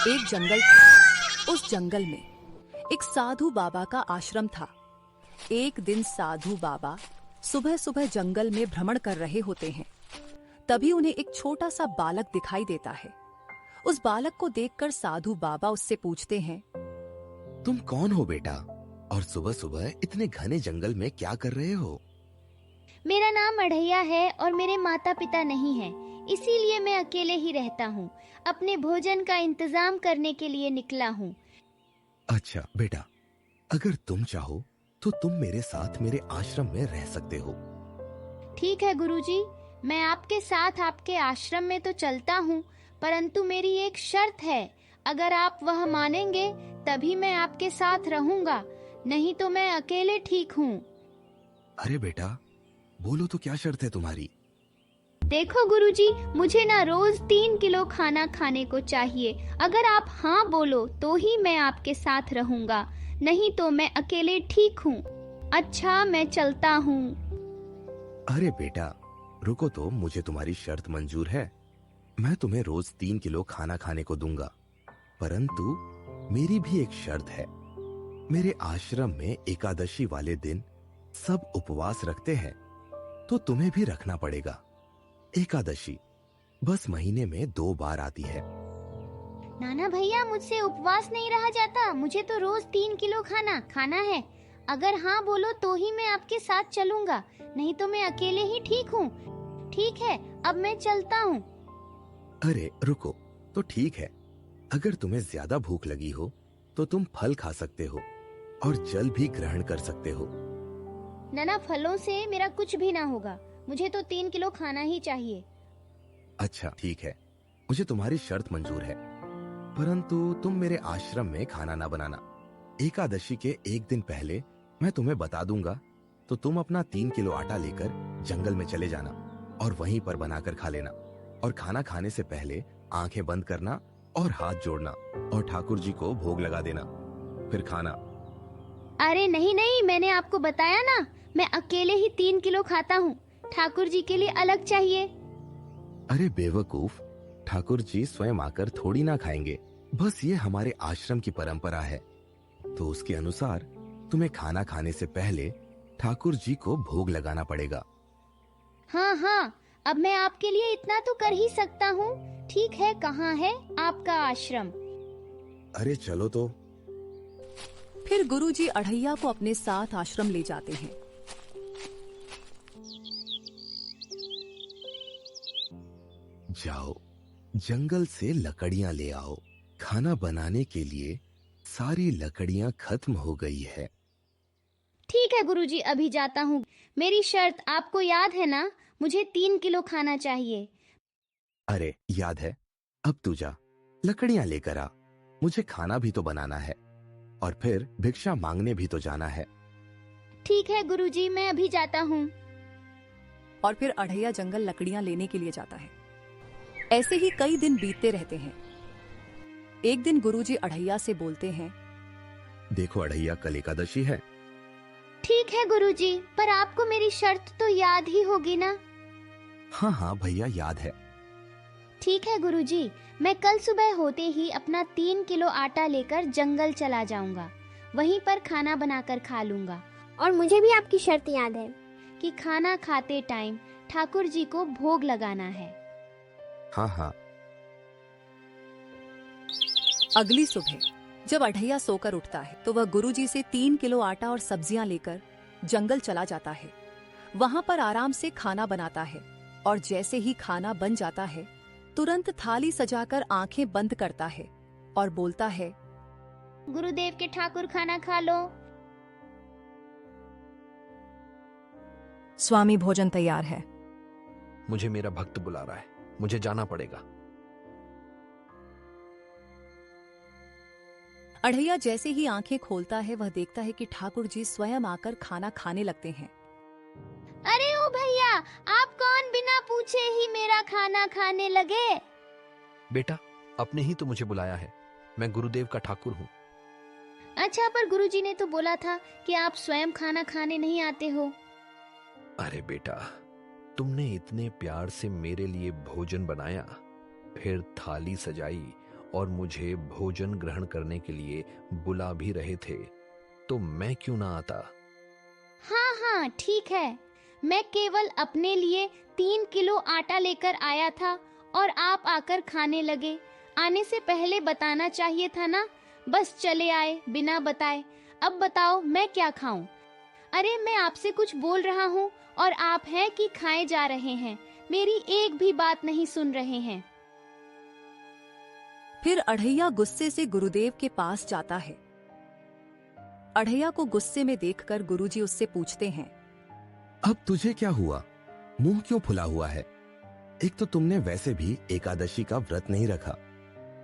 एक जंगल था। उस जंगल में एक साधु बाबा का आश्रम था। एक दिन साधु बाबा सुबह सुबह जंगल में भ्रमण कर रहे होते हैं। तभी उन्हें एक छोटा सा बालक दिखाई देता है। उस बालक को देखकर साधु बाबा उससे पूछते हैं, तुम कौन हो बेटा, और सुबह सुबह इतने घने जंगल में क्या कर रहे हो? मेरा नाम अढ़ैया है और मेरे माता पिता नहीं हैं, इसीलिए मैं अकेले ही रहता हूँ। अपने भोजन का इंतजाम करने के लिए निकला हूँ। अच्छा बेटा, अगर तुम चाहो तो तुम मेरे साथ मेरे आश्रम में रह सकते हो। ठीक है गुरुजी, मैं आपके साथ आपके आश्रम में तो चलता हूँ, परंतु मेरी एक शर्त है। अगर आप वह मानेंगे तभी मैं आपके साथ रहूंगा, नहीं तो मैं अकेले ठीक हूँ। अरे बेटा, बोलो तो क्या शर्त है तुम्हारी? देखो गुरुजी, मुझे ना रोज 3 किलो खाना खाने को चाहिए। अगर आप हाँ बोलो तो ही मैं आपके साथ रहूंगा, नहीं तो मैं अकेले ठीक हूँ। अच्छा, मैं चलता हूँ। अरे बेटा, रुको तो, मुझे तुम्हारी शर्त मंजूर है। मैं तुम्हें रोज 3 किलो खाना खाने को दूंगा, परंतु मेरी भी एक शर्त है। मेरे आश्रम में एकादशी वाले दिन सब उपवास रखते हैं, तो तुम्हें भी रखना पड़ेगा। एकादशी बस महीने में 2 बार आती है। नाना भैया, मुझसे उपवास नहीं रहा जाता। मुझे तो रोज 3 किलो खाना खाना है। अगर हाँ बोलो तो ही मैं आपके साथ चलूंगा, नहीं तो मैं अकेले ही ठीक हूँ। ठीक है, अब मैं चलता हूँ। अरे रुको, तो ठीक है। अगर तुम्हें ज्यादा भूख लगी हो तो तुम फल खा सकते हो और जल भी ग्रहण कर सकते हो। नाना, फलों से मेरा कुछ भी ना होगा। मुझे तो 3 किलो खाना ही चाहिए। अच्छा ठीक है, मुझे तुम्हारी शर्त मंजूर है, परंतु तुम मेरे आश्रम में खाना ना बनाना। एकादशी के एक दिन पहले मैं तुम्हें बता दूंगा, तो तुम अपना 3 किलो आटा लेकर जंगल में चले जाना और वहीं पर बनाकर खा लेना। और खाना खाने से पहले आंखें बंद करना और हाथ जोड़ना और ठाकुर जी को भोग लगा देना, फिर खाना। अरे नहीं नहीं, मैंने आपको बताया ना, मैं अकेले ही 3 किलो खाता हूँ। ठाकुर जी के लिए अलग चाहिए। अरे बेवकूफ, ठाकुर जी स्वयं आकर थोड़ी ना खाएंगे। बस ये हमारे आश्रम की परंपरा है, तो उसके अनुसार तुम्हें खाना खाने से पहले ठाकुर जी को भोग लगाना पड़ेगा। हाँ हाँ, अब मैं आपके लिए इतना तो कर ही सकता हूँ। ठीक है, कहाँ है आपका आश्रम? अरे चलो तो। फिर गुरुजी अढ़ैया को अपने साथ आश्रम ले जाते हैं। जाओ, जंगल से लकड़ियां ले आओ। खाना बनाने के लिए सारी लकड़ियां खत्म हो गई है। ठीक है गुरुजी, अभी जाता हूँ। मेरी शर्त आपको याद है ना? मुझे 3 किलो खाना चाहिए। अरे याद है, अब तू जा, लकड़ियां लेकर आ। मुझे खाना भी तो बनाना है और फिर भिक्षा मांगने भी तो जाना है। ठीक है गुरुजी, मैं अभी जाता हूँ। और फिर अढ़ैया जंगल लकड़ियां लेने के लिए जाता है। ऐसे ही कई दिन बीतते रहते हैं। एक दिन गुरुजी अढ़ैया से बोलते हैं, देखो अढ़ैया, कल एकादशी है। ठीक है गुरुजी, पर आपको मेरी शर्त तो याद ही होगी ना? हाँ हाँ भैया, याद है। ठीक है गुरुजी, मैं कल सुबह होते ही अपना 3 किलो आटा लेकर जंगल चला जाऊंगा। वहीं पर खाना बनाकर खा लूंगा। और मुझे भी आपकी शर्त याद है कि खाना खाते टाइम ठाकुर जी को भोग लगाना है। हाँ हाँ। अगली सुबह जब अढ़ैया सोकर उठता है तो वह गुरुजी से 3 किलो आटा और सब्जियां लेकर जंगल चला जाता है। वहां पर आराम से खाना बनाता है और जैसे ही खाना बन जाता है तुरंत थाली सजाकर आंखें बंद करता है और बोलता है, गुरुदेव के ठाकुर, खाना खा लो। स्वामी, भोजन तैयार है। मुझे मेरा भक्त बुला रहा है, मुझे जाना पड़ेगा। अढ़ैया जैसे ही आंखें खोलता है वह देखता है कि ठाकुर जी स्वयं आकर खाना खाने लगते हैं। अरे ओ भैया, आप कौन बिना पूछे ही मेरा खाना खाने लगे? बेटा, आपने ही तो मुझे बुलाया है। मैं गुरुदेव का ठाकुर हूँ। अच्छा, पर गुरुजी ने तो बोला था कि आप स्वयं खाना खाने नहीं आते हो। अरे बेटा, तुमने इतने प्यार से मेरे लिए भोजन बनाया, फिर थाली सजाई और मुझे भोजन ग्रहण करने के लिए बुला भी रहे थे, तो मैं क्यों ना आता? हाँ हाँ ठीक है, मैं केवल अपने लिए 3 किलो आटा लेकर आया था और आप आकर खाने लगे। आने से पहले बताना चाहिए था ना, बस चले आए बिना बताए। अब बताओ मैं क्या खाऊं? अरे मैं आपसे कुछ बोल रहा हूँ और आप हैं कि खाए जा रहे हैं, मेरी एक भी बात नहीं सुन रहे हैं। फिर अढ़ैया गुस्से से गुरुदेव के पास जाता है। अढ़ैया को गुस्से में देखकर गुरुजी उससे पूछते हैं, अब तुझे क्या हुआ? मुंह क्यों फुला हुआ है? एक तो तुमने वैसे भी एकादशी का व्रत नहीं रखा,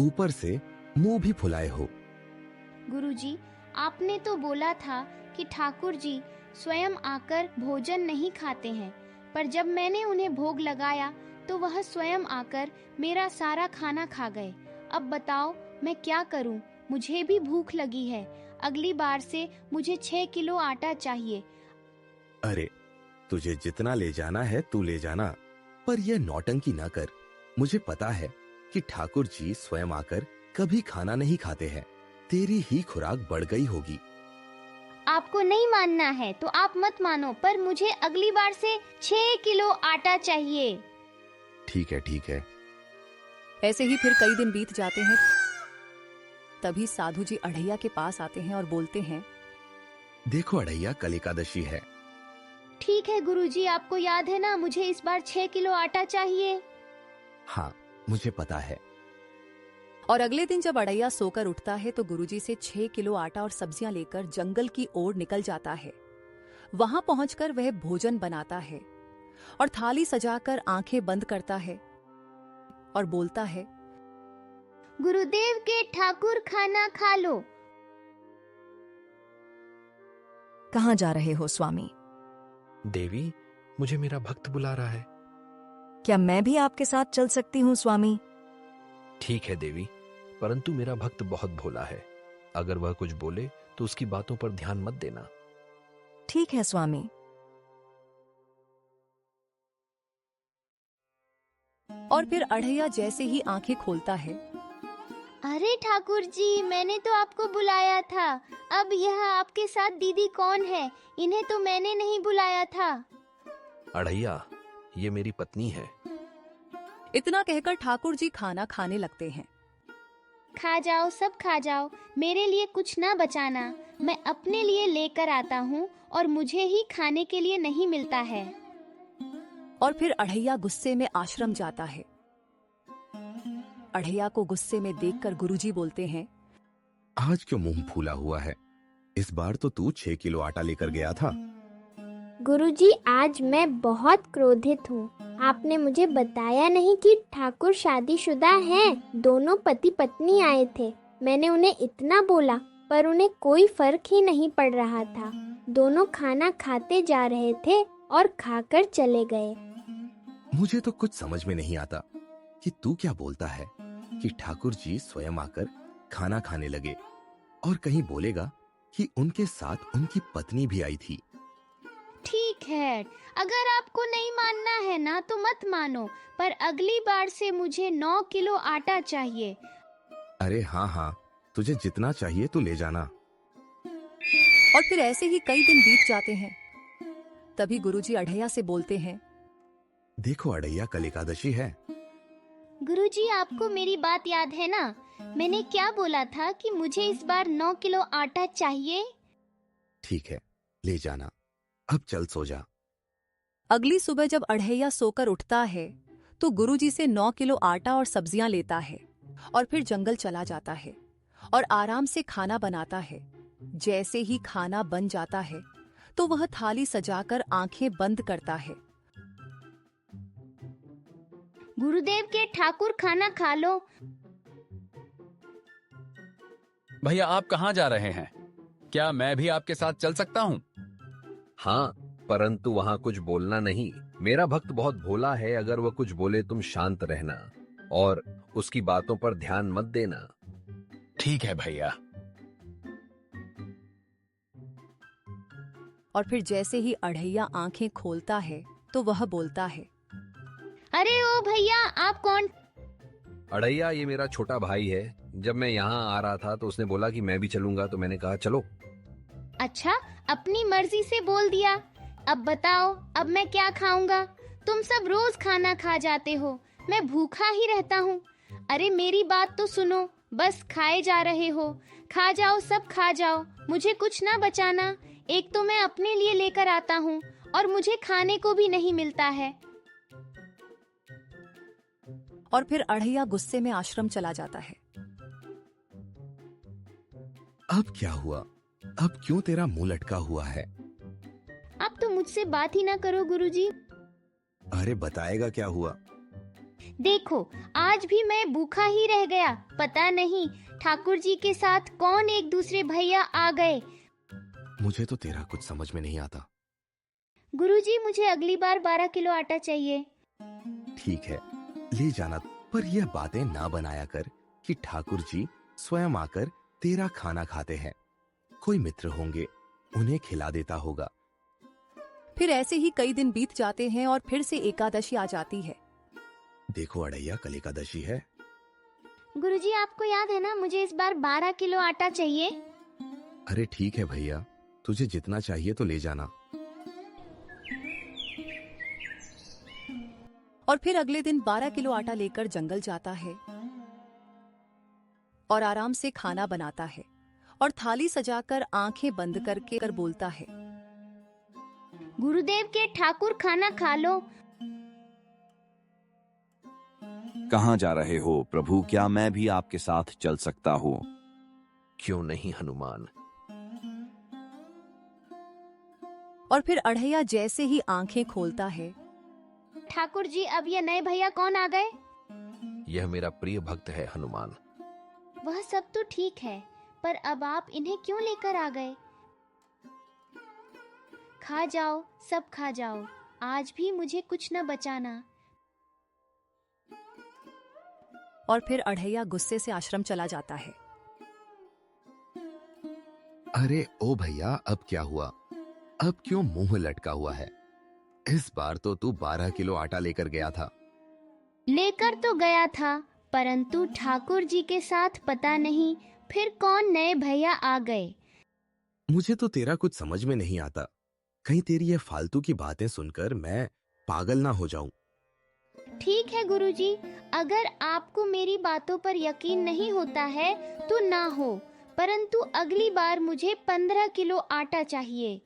ऊपर से मुंह भी फुलाए हो। गुरुजी, आपने तो बोला था कि ठाकुर जी स्वयं आकर भोजन नहीं खाते हैं, पर जब मैंने उन्हें भोग लगाया तो वह स्वयं आकर मेरा सारा खाना खा गए। अब बताओ मैं क्या करूं? मुझे भी भूख लगी है। अगली बार से मुझे 6 किलो आटा चाहिए। अरे तुझे जितना ले जाना है तू ले जाना, पर यह नौटंकी ना कर। मुझे पता है कि ठाकुर जी स्वयं आकर कभी खाना नहीं खाते हैं। तेरी ही खुराक बढ़ गई होगी। आपको नहीं मानना है तो आप मत मानो, पर मुझे अगली बार से 6 किलो आटा चाहिए। ठीक है ठीक है। ऐसे ही फिर कई दिन बीत जाते हैं। तभी साधु जी अढ़ैया के पास आते हैं और बोलते हैं, देखो अढ़ैया, कल एकादशी है। ठीक है गुरुजी, आपको याद है ना, मुझे इस बार 6 किलो आटा चाहिए। हाँ मुझे पता है। और अगले दिन जब अढ़ैया सोकर उठता है तो गुरुजी से 6 किलो आटा और सब्जियां लेकर जंगल की ओर निकल जाता है। वहां पहुंचकर वह भोजन बनाता है और थाली सजाकर आंखें बंद करता है और बोलता है, गुरुदेव के ठाकुर खाना खा लो। कहाँ जा रहे हो स्वामी? देवी, मुझे मेरा भक्त बुला रहा है। क्या मैं भी आपके साथ चल सकती हूँ स्वामी? ठीक है देवी, परंतु मेरा भक्त बहुत भोला है। अगर वह कुछ बोले तो उसकी बातों पर ध्यान मत देना। ठीक है स्वामी। और फिर अढ़ैया जैसे ही आंखें खोलता है, अरे ठाकुर जी, मैंने तो आपको बुलाया था। अब यह आपके साथ दीदी कौन है? इन्हें तो मैंने नहीं बुलाया था। अढ़ैया, ये मेरी पत्नी है। इतना कहकर ठाकुर जी खाना खाने लगते हैं। खा जाओ, सब खा जाओ, मेरे लिए कुछ ना बचाना। मैं अपने लिए लेकर आता हूँ और मुझे ही खाने के लिए नहीं मिलता है। और फिर अढ़ैया गुस्से में आश्रम जाता है। अढ़ैया को गुस्से में देखकर गुरुजी बोलते हैं, आज क्यों मुंह फूला हुआ है? इस बार तो तू 6 किलो आटा लेकर गया था। गुरुजी, आज मैं बहुत क्रोधित हूँ। आपने मुझे बताया नहीं कि ठाकुर शादीशुदा हैं। दोनों पति पत्नी आए थे। मैंने उन्हें इतना बोला, पर उन्हें कोई फर्क ही नहीं पड़ रहा था। दोनों खाना खाते जा रहे थे और खाकर चले गए। मुझे तो कुछ समझ में नहीं आता कि तू क्या बोलता है कि ठाकुर जी स्वयं आकर खाना खाने लगे, और कहीं बोलेगा कि उनके साथ उनकी पत्नी भी आई थी। ठीक है, अगर आपको नहीं मानना है ना तो मत मानो, पर अगली बार से मुझे 9 किलो आटा चाहिए। अरे हाँ हाँ, तुझे जितना चाहिए तू ले जाना। और फिर ऐसे ही कई दिन बीत जाते हैं। तभी गुरुजी अढ़ैया से बोलते हैं, देखो अढ़ैया, कल एकादशी है। गुरुजी, आपको मेरी बात याद है ना? मैंने क्या बोला था कि मुझे इस बार 9 किलो आटा चाहिए। ठीक है, ले जाना। अब चल सो जा। अगली सुबह जब अढ़ैया सोकर उठता है तो गुरुजी से 9 किलो आटा और सब्जियां लेता है और फिर जंगल चला जाता है और आराम से खाना बनाता है। जैसे ही खाना बन जाता है तो वह थाली सजाकर आंखें बंद करता है। गुरुदेव के ठाकुर खाना खा लो। भैया, आप कहाँ जा रहे हैं? क्या मैं भी आपके साथ चल सकता हूँ? हाँ, परंतु वहाँ कुछ बोलना नहीं। मेरा भक्त बहुत भोला है। अगर वह कुछ बोले तुम शांत रहना और उसकी बातों पर ध्यान मत देना। ठीक है भैया। और फिर जैसे ही अढ़ैया आंखें खोलता है तो वह बोलता है, अरे ओ भैया, आप कौन? अड़ैया, ये मेरा छोटा भाई है। जब मैं यहाँ आ रहा था तो उसने बोला कि मैं भी चलूंगा, तो मैंने कहा चलो। अच्छा, अपनी मर्जी से बोल दिया। अब बताओ, अब मैं क्या खाऊंगा? तुम सब रोज खाना खा जाते हो, मैं भूखा ही रहता हूँ। अरे मेरी बात तो सुनो, बस खाए जा रहे हो। खा जाओ, सब खा जाओ, मुझे कुछ ना बचाना। एक तो मैं अपने लिए लेकर आता हूँ और मुझे खाने को भी नहीं मिलता है। और फिर अड़ैया गुस्से में आश्रम चला जाता है। अब क्या हुआ? अब क्यों तेरा मुंह लटका हुआ है? अब तो मुझसे बात ही ना करो गुरुजी। अरे बताएगा क्या हुआ? देखो, आज भी मैं भूखा ही रह गया। पता नहीं ठाकुर जी के साथ कौन एक दूसरे भैया आ गए। मुझे तो तेरा कुछ समझ में नहीं आता। गुरुजी, मुझे अगली बार 12 किलो आटा चाहिए। ठीक है, ले जाना, पर यह बातें ना बनाया कर कि ठाकुर जी स्वयं आकर तेरा खाना खाते हैं। कोई मित्र होंगे, उन्हें खिला देता होगा। फिर ऐसे ही कई दिन बीत जाते हैं और फिर से एकादशी आ जाती है। देखो अड़ैया, कल एकादशी है। गुरुजी, आपको याद है ना, मुझे इस बार 12 किलो आटा चाहिए। अरे ठीक है भैया, तुझे जितना चाहिए तो ले जाना। और फिर अगले दिन 12 किलो आटा लेकर जंगल जाता है और आराम से खाना बनाता है और थाली सजाकर आंखें बंद करके बोलता है, गुरुदेव के ठाकुर, खाना खा लो। कहाँ जा रहे हो प्रभु? क्या मैं भी आपके साथ चल सकता हूँ? क्यों नहीं हनुमान। और फिर अड़ैया जैसे ही आंखें खोलता है, ठाकुर जी, अब ये नए भैया कौन आ गए? यह मेरा प्रिय भक्त है हनुमान। वह सब तो ठीक है, पर अब आप इन्हें क्यों लेकर आ गए? खा जाओ, सब खा जाओ, आज भी मुझे कुछ न बचाना। और फिर अड़ैया गुस्से से आश्रम चला जाता है। अरे ओ भैया, अब क्या हुआ? अब क्यों मुंह लटका हुआ है? इस बार तो तू 12 किलो आटा लेकर गया था। लेकर तो गया था, परंतु ठाकुर जी के साथ पता नहीं फिर कौन नए भैया आ गए। मुझे तो तेरा कुछ समझ में नहीं आता। कहीं तेरी ये फालतू की बातें सुनकर मैं पागल ना हो जाऊं। ठीक है गुरुजी, अगर आपको मेरी बातों पर यकीन नहीं होता है तो ना हो, परंतु अगली बार मुझे 15 किलो आटा चाहिए।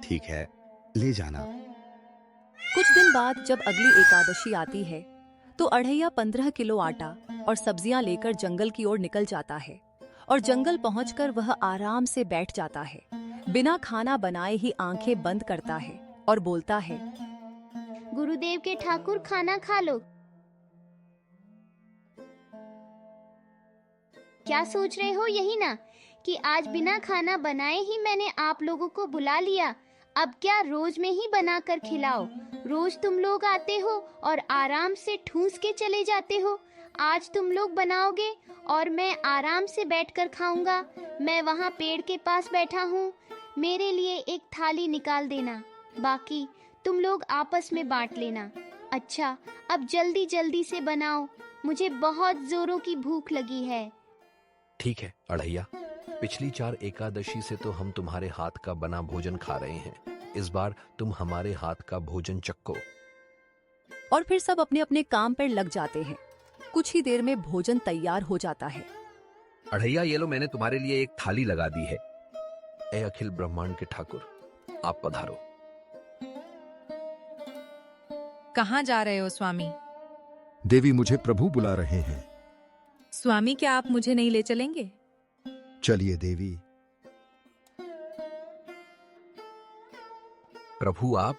ठीक है, ले जाना। कुछ दिन बाद जब अगली एकादशी आती है तो अड़ैया 15 किलो आटा और सब्जियां लेकर जंगल की ओर निकल जाता है और जंगल पहुंचकर वह आराम से बैठ जाता है। बिना खाना बनाए ही आंखें बंद करता है और बोलता है, गुरुदेव के ठाकुर, खाना खा लो। क्या सोच रहे हो? यही ना कि आज बिना खाना बनाए ही मैंने आप लोगों को बुला लिया। अब क्या रोज में ही बना कर खिलाओ? रोज तुम लोग आते हो और आराम से ठूस के चले जाते हो। आज तुम लोग बनाओगे और मैं आराम से बैठकर खाऊंगा। मैं वहाँ पेड़ के पास बैठा हूँ, मेरे लिए एक थाली निकाल देना, बाकी तुम लोग आपस में बांट लेना। अच्छा, अब जल्दी जल्दी से बनाओ, मुझे बहुत जोरों की भूख लगी है। ठीक है अड़ैया, पिछली 4 एकादशी से तो हम तुम्हारे हाथ का बना भोजन खा रहे हैं। इस बार तुम हमारे हाथ का भोजन चक्को। और फिर सब अपने अपने काम पर लग जाते हैं। कुछ ही देर में भोजन तैयार हो जाता है। अड़ैया, ये लो, मैंने तुम्हारे लिए एक थाली लगा दी है। ए अखिल ब्रह्मांड के ठाकुर, आप पधारो। कहाँ जा रहे हो स्वामी? देवी, मुझे प्रभु बुला रहे हैं। स्वामी, क्या आप मुझे नहीं ले चलेंगे? चलिए देवी। प्रभु आप?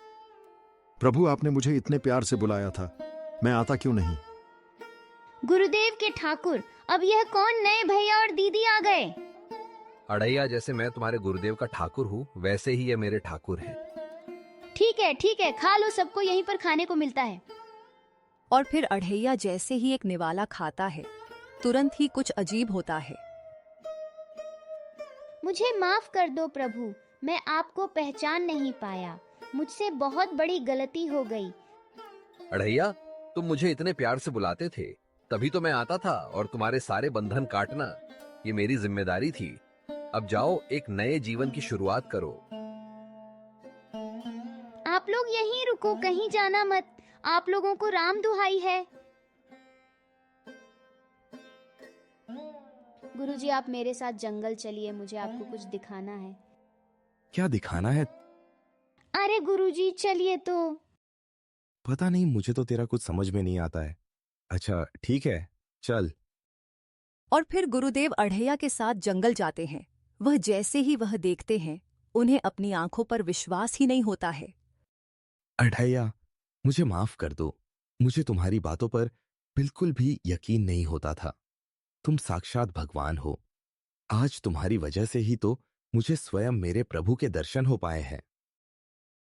प्रभु, आपने मुझे इतने प्यार से बुलाया था, मैं आता क्यों नहीं? गुरुदेव के ठाकुर, अब यह कौन नए भैया और दीदी आ गए? अड़ैया, जैसे मैं तुम्हारे गुरुदेव का ठाकुर हूँ, वैसे ही ये मेरे ठाकुर हैं। ठीक है, खा लो, सबको यहीं पर खाने को मिलता है। और फिर अड़ैया जैसे ही एक निवाला खाता है, तुरंत ही कुछ अजीब होता है। मुझे माफ कर दो प्रभु, मैं आपको पहचान नहीं पाया, मुझसे बहुत बड़ी गलती हो गई। अड़ैया, तुम मुझे इतने प्यार से बुलाते थे, तभी तो मैं आता था और तुम्हारे सारे बंधन काटना ये मेरी जिम्मेदारी थी। अब जाओ, एक नए जीवन की शुरुआत करो। आप लोग यहीं रुको, कहीं जाना मत। आप लोगों को राम दुहाई है। गुरुजी, आप मेरे साथ जंगल चलिए, मुझे आपको कुछ दिखाना है। क्या दिखाना है? अरे गुरुजी, चलिए तो। पता नहीं, मुझे तो तेरा कुछ समझ में नहीं आता है। अच्छा ठीक है, चल। और फिर गुरुदेव अढ़ैया के साथ जंगल जाते हैं। वह जैसे ही वह देखते हैं, उन्हें अपनी आंखों पर विश्वास ही नहीं होता है। अढ़ैया, मुझे माफ कर दो। मुझे तुम्हारी बातों पर बिल्कुल भी यकीन नहीं होता था। तुम साक्षात भगवान हो। आज तुम्हारी वजह से ही तो मुझे स्वयं मेरे प्रभु के दर्शन हो पाए हैं।